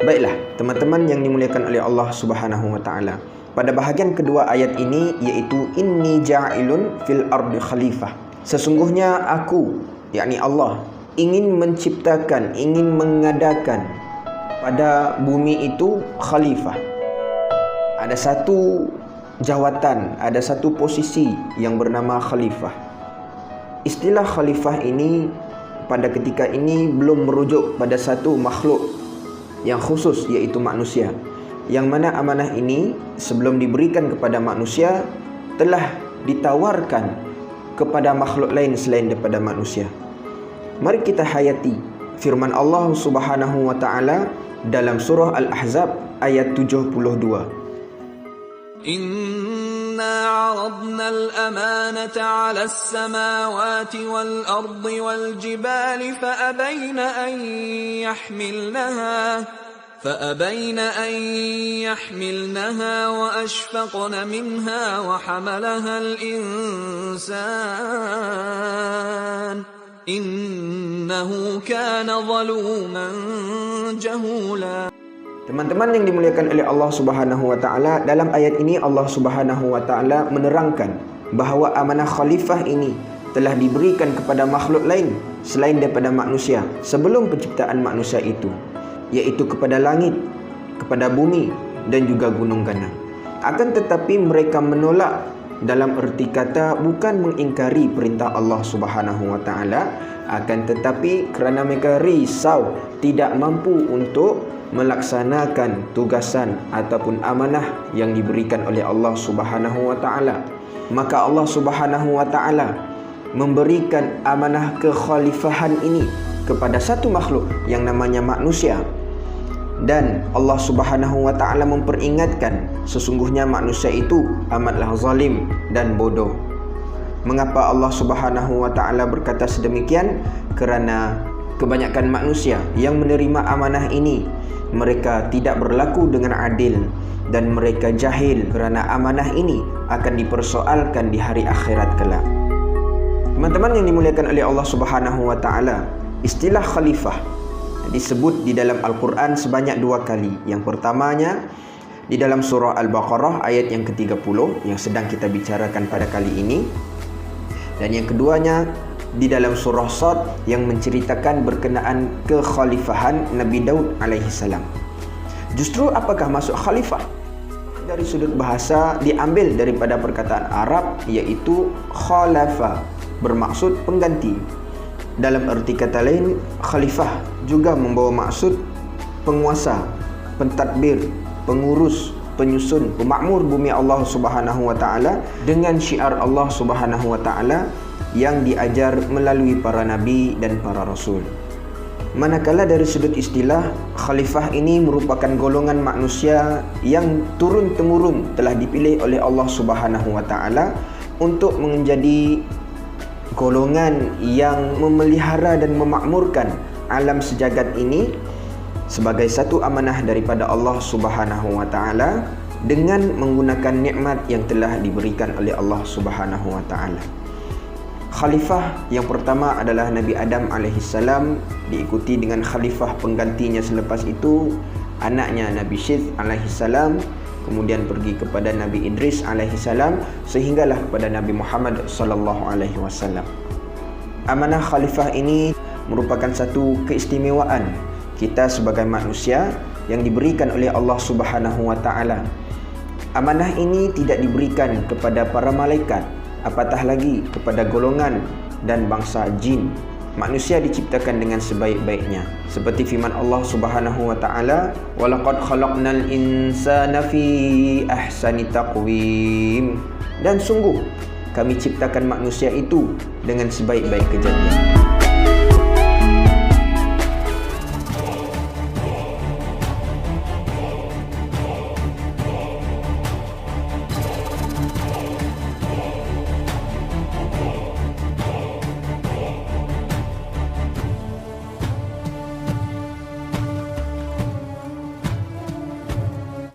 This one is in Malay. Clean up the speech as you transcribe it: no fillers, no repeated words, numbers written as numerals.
Baiklah, teman-teman yang dimuliakan oleh Allah Subhanahu wa taala. Pada bahagian kedua ayat ini, iaitu inni ja'ilun fil ardi khalifah. Sesungguhnya aku, yakni Allah, ingin menciptakan, ingin mengadakan pada bumi itu khalifah. Ada satu jawatan, ada satu posisi yang bernama khalifah. Istilah khalifah ini pada ketika ini belum merujuk pada satu makhluk yang khusus, iaitu manusia, yang mana amanah ini sebelum diberikan kepada manusia telah ditawarkan kepada makhluk lain selain daripada manusia. Mari kita hayati firman Allah Subhanahu wa taala dalam surah Al-Ahzab ayat 72. Inna 'aradna al-amanata 'ala as-samawati wal-ardi wal-jibali فأبين أن يحملنها وأشفقن منها وحملها الإنسان إنه كان ظلوما جهولا. Teman-teman yang dimuliakan oleh Allah Subhanahu wa taala, dalam ayat ini Allah Subhanahu wa taala menerangkan bahawa amanah khalifah ini telah diberikan kepada makhluk lain selain daripada manusia sebelum penciptaan manusia itu, iaitu kepada langit, kepada bumi dan juga gunung ganang. Akan tetapi mereka menolak, dalam erti kata bukan mengingkari perintah Allah Subhanahu wa taala, akan tetapi kerana mereka risau tidak mampu untuk melaksanakan tugasan ataupun amanah yang diberikan oleh Allah Subhanahu wa taala, maka Allah Subhanahu wa taala memberikan amanah kekhalifahan ini kepada satu makhluk yang namanya manusia. Dan Allah Subhanahu wa taala memperingatkan sesungguhnya manusia itu amatlah zalim dan bodoh. Mengapa Allah Subhanahu wa taala berkata sedemikian? Kerana kebanyakan manusia yang menerima amanah ini, mereka tidak berlaku dengan adil dan mereka jahil kerana amanah ini akan dipersoalkan di hari akhirat kelak. Teman-teman yang dimuliakan oleh Allah Subhanahu wa taala, istilah khalifah disebut di dalam Al-Quran sebanyak 2 kali. Yang pertamanya di dalam surah Al-Baqarah ayat yang ke-30 yang sedang kita bicarakan pada kali ini, dan yang keduanya di dalam surah Sad yang menceritakan berkenaan kekhalifahan Nabi Daud alaihi salam. Justru apakah masuk khalifah? Dari sudut bahasa diambil daripada perkataan Arab, iaitu khalafa, bermaksud pengganti. Dalam erti kata lain, khalifah juga membawa maksud penguasa, pentadbir, pengurus, penyusun, pemakmur bumi Allah Subhanahu wa taala dengan syiar Allah Subhanahu wa taala yang diajar melalui para nabi dan para rasul. Manakala dari sudut istilah, khalifah ini merupakan golongan manusia yang turun-temurun telah dipilih oleh Allah Subhanahu wa taala untuk menjadi golongan yang memelihara dan memakmurkan alam sejagat ini sebagai satu amanah daripada Allah Subhanahu wa taala dengan menggunakan nikmat yang telah diberikan oleh Allah Subhanahu wa taala. Khalifah yang pertama adalah Nabi Adam alaihi salam, diikuti dengan khalifah penggantinya selepas itu anaknya Nabi Syith alaihi salam, kemudian pergi kepada Nabi Idris alaihi salam sehinggalah kepada Nabi Muhammad sallallahu alaihi wasallam. Amanah khalifah ini merupakan satu keistimewaan kita sebagai manusia yang diberikan oleh Allah Subhanahu wa taala. Amanah ini tidak diberikan kepada para malaikat, apatah lagi kepada golongan dan bangsa jin. Manusia diciptakan dengan sebaik-baiknya, seperti firman Allah Subhanahu wa taala, "Walaqad khalaqnal insana fi ahsani taqwim." Dan sungguh kami ciptakan manusia itu dengan sebaik-baik kejadian.